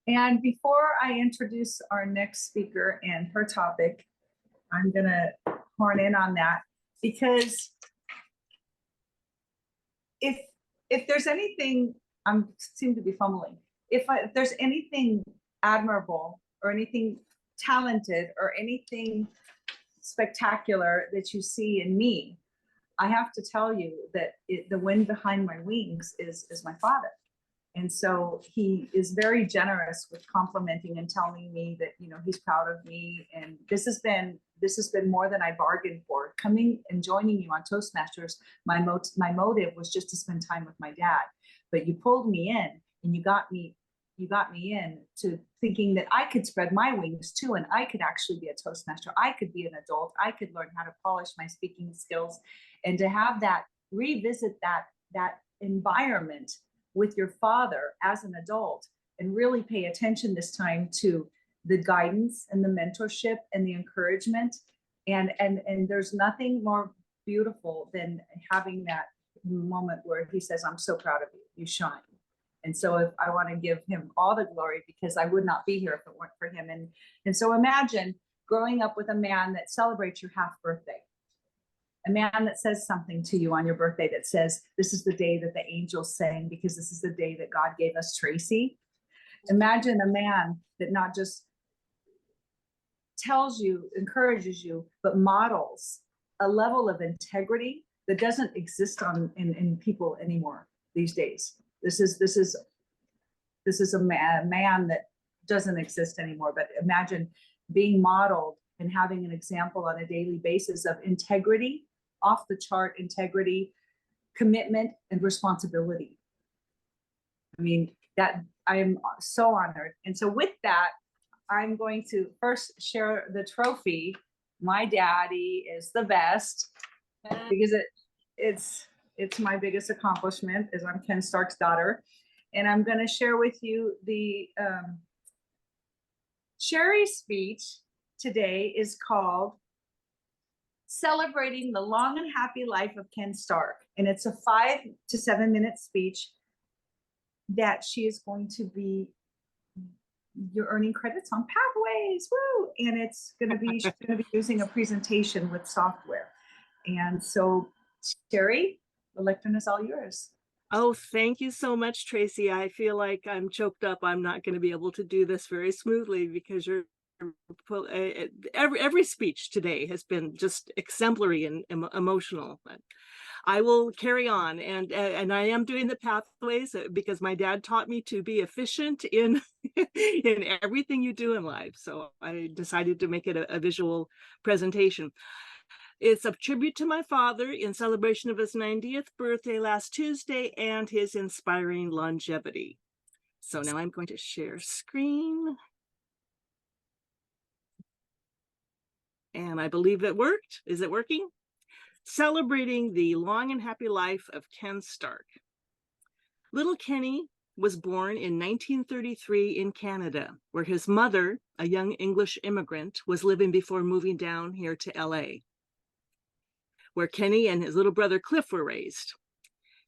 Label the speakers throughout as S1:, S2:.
S1: And before I introduce our next speaker and her topic, I'm going to horn in on that because if there's anything, I seem to be fumbling. If there's anything admirable or anything talented or anything spectacular that you see in me, I have to tell you that the wind behind my wings is my father. And so he is very generous with complimenting and telling me that, you know, he's proud of me. And this has been more than I bargained for. Coming and joining you on Toastmasters, my motive was just to spend time with my dad. But you pulled me in and you got me in to thinking that I could spread my wings too, and I could actually be a Toastmaster. I could be an adult. I could learn how to polish my speaking skills, and to have that revisit that environment with your father as an adult and really pay attention this time to the guidance and the mentorship and the encouragement. And there's nothing more beautiful than having that moment where he says, I'm so proud of you, you shine. And so if I want to give him all the glory, because I would not be here if it weren't for him. And so imagine growing up with a man that celebrates your half birthday, a man that says something to you on your birthday that says, this is the day that the angels sang because this is the day that God gave us Tracy. Imagine a man that not just tells you, encourages you, but models a level of integrity that doesn't exist in people anymore these days. This is a man that doesn't exist anymore. But imagine being modeled and having an example on a daily basis of integrity, off the chart integrity, commitment, and responsibility. I mean, that I am so honored. And so with that, I'm going to first share the trophy. My daddy is the best because it's my biggest accomplishment, is I'm Ken Stark's daughter. And I'm going to share with you the Sherry's speech today is called Celebrating the Long and Happy Life of Ken Stark. And it's a 5 to 7 minute speech that she is going to be, you're earning credits on Pathways, woo! And it's going to be, she's going to be using a presentation with software. And so, Sherry, the lectern is all yours.
S2: Oh, thank you so much, Tracy. I feel like I'm choked up. I'm not going to be able to do this very smoothly because you're every speech today has been just exemplary and emotional. But I will carry on, and I am doing the pathways because my dad taught me to be efficient in in everything you do in life. So I decided to make it a visual presentation. It's a tribute to my father in celebration of his 90th birthday last Tuesday and his inspiring longevity. So now I'm going to share screen. And I believe it worked. Is it working? Celebrating the long and happy life of Ken Stark. Little Kenny was born in 1933 in Canada, where his mother, a young English immigrant, was living before moving down here to LA, where Kenny and his little brother Cliff were raised.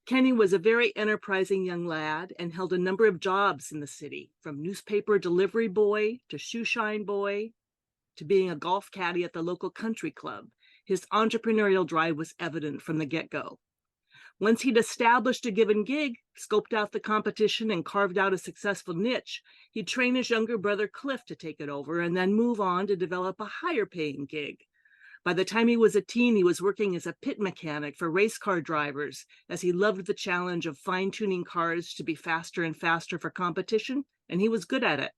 S2: Kenny was a very enterprising young lad and held a number of jobs in the city, from newspaper delivery boy to shoe shine boy to being a golf caddy at the local country club. His entrepreneurial drive was evident from the get-go. Once he'd established a given gig, scoped out the competition, and carved out a successful niche, he'd train his younger brother Cliff to take it over and then move on to develop a higher-paying gig. By the time he was a teen, he was working as a pit mechanic for race car drivers, as he loved the challenge of fine-tuning cars to be faster and faster for competition, and he was good at it.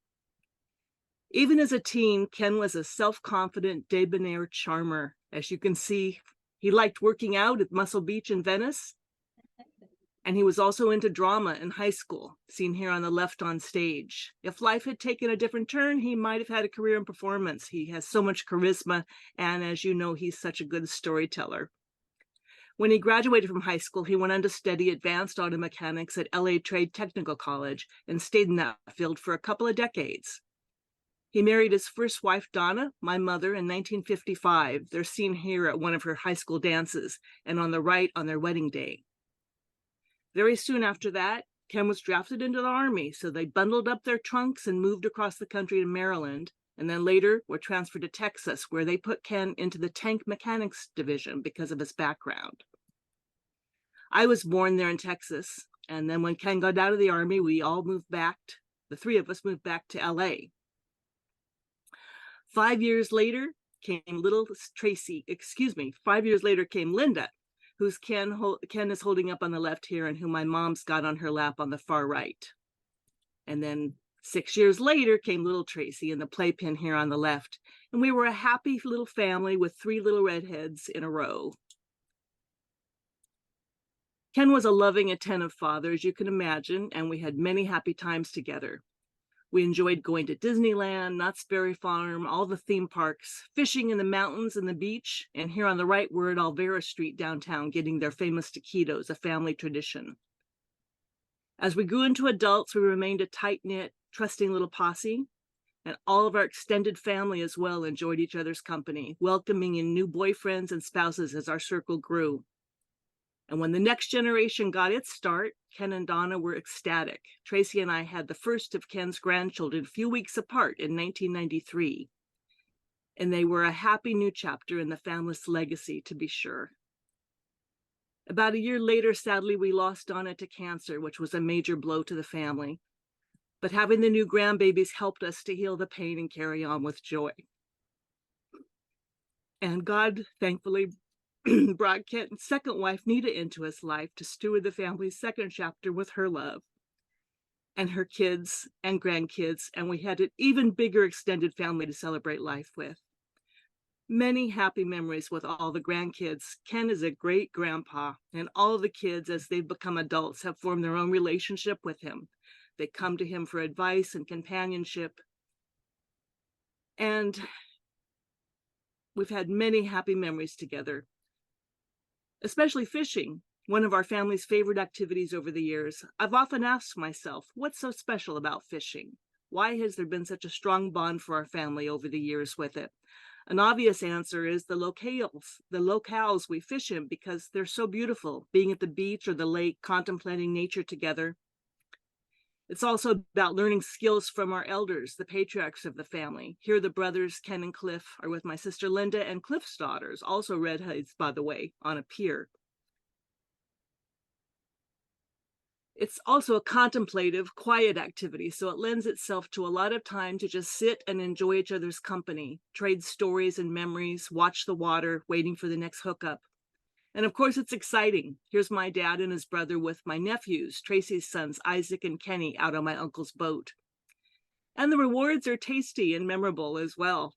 S2: Even as a teen, Ken was a self-confident, debonair charmer. As you can see, he liked working out at Muscle Beach in Venice, and he was also into drama in high school, seen here on the left on stage. If life had taken a different turn, he might have had a career in performance. He has so much charisma, and as you know, he's such a good storyteller. When he graduated from high school, he went on to study advanced auto mechanics at LA Trade Technical College and stayed in that field for a couple of decades. He married his first wife, Donna, my mother, in 1955. They're seen here at one of her high school dances, and on the right on their wedding day. Very soon after that, Ken was drafted into the Army, so they bundled up their trunks and moved across the country to Maryland, and then later were transferred to Texas, where they put Ken into the tank mechanics division because of his background. I was born there in Texas, and then when Ken got out of the Army, we all moved back, the three of us moved back to LA. 5 years later came little Tracy, 5 years later came Linda, who's Ken is holding up on the left here and who my mom's got on her lap on the far right. And then 6 years later came little Tracy and the playpen here on the left. And we were a happy little family with 3 little redheads in a row. Ken was a loving, attentive father, as you can imagine, and we had many happy times together. We enjoyed going to Disneyland, Knott's Berry Farm, all the theme parks, fishing in the mountains and the beach, and here on the right, we're at Alvera Street downtown getting their famous taquitos, a family tradition. As we grew into adults, we remained a tight-knit, trusting little posse, and all of our extended family as well enjoyed each other's company, welcoming in new boyfriends and spouses as our circle grew. And when the next generation got its start, Ken and Donna were ecstatic. Tracy and I had the first of Ken's grandchildren a few weeks apart in 1993. And they were a happy new chapter in the family's legacy, to be sure. About a year later, sadly, we lost Donna to cancer, which was a major blow to the family. But having the new grandbabies helped us to heal the pain and carry on with joy. And God, thankfully, brought Ken's second wife, Nita, into his life to steward the family's second chapter with her love and her kids and grandkids, and we had an even bigger extended family to celebrate life with. Many happy memories with all the grandkids. Ken is a great grandpa, and all of the kids, as they've become adults, have formed their own relationship with him. They come to him for advice and companionship. And we've had many happy memories together. Especially fishing, one of our family's favorite activities over the years. I've often asked myself, what's so special about fishing? Why has there been such a strong bond for our family over the years with it? An obvious answer is the locales we fish in, because they're so beautiful, being at the beach or the lake, contemplating nature together. It's also about learning skills from our elders, the patriarchs of the family. Here the brothers, Ken and Cliff, are with my sister Linda and Cliff's daughters, also redheads, by the way, on a pier. It's also a contemplative, quiet activity, so it lends itself to a lot of time to just sit and enjoy each other's company, trade stories and memories, watch the water, waiting for the next hookup. And of course, it's exciting. Here's my dad and his brother with my nephews, Tracy's sons, Isaac and Kenny, out on my uncle's boat. And the rewards are tasty and memorable as well.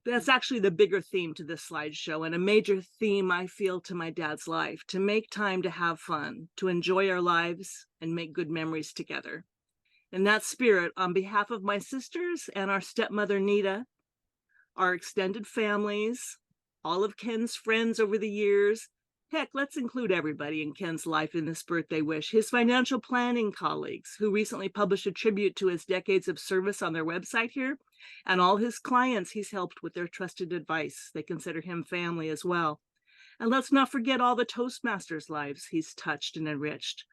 S2: That's actually the bigger theme to this slideshow, and a major theme I feel to my dad's life: to make time to have fun, to enjoy our lives and make good memories together. In that spirit, on behalf of my sisters and our stepmother, Nita, our extended families, all of Ken's friends over the years, heck, let's include everybody in Ken's life in this birthday wish, his financial planning colleagues, who recently published a tribute to his decades of service on their website here, and all his clients he's helped with their trusted advice. They consider him family as well. And let's not forget all the Toastmasters lives he's touched and enriched.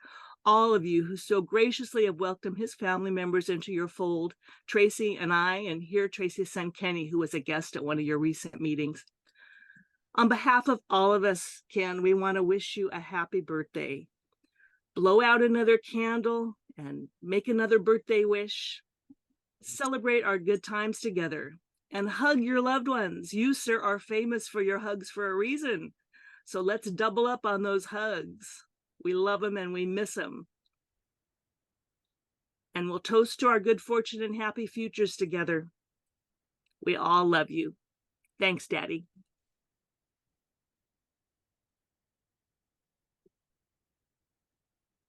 S2: All of you who so graciously have welcomed his family members into your fold, Tracy and I, and here Tracy's son Kenny, who was a guest at one of your recent meetings. On behalf of all of us, Ken, we want to wish you a happy birthday. Blow out another candle and make another birthday wish. Celebrate our good times together and hug your loved ones. You, sir, are famous for your hugs for a reason. So let's double up on those hugs. We love them and we miss them. And we'll toast to our good fortune and happy futures together. We all love you. Thanks, Daddy.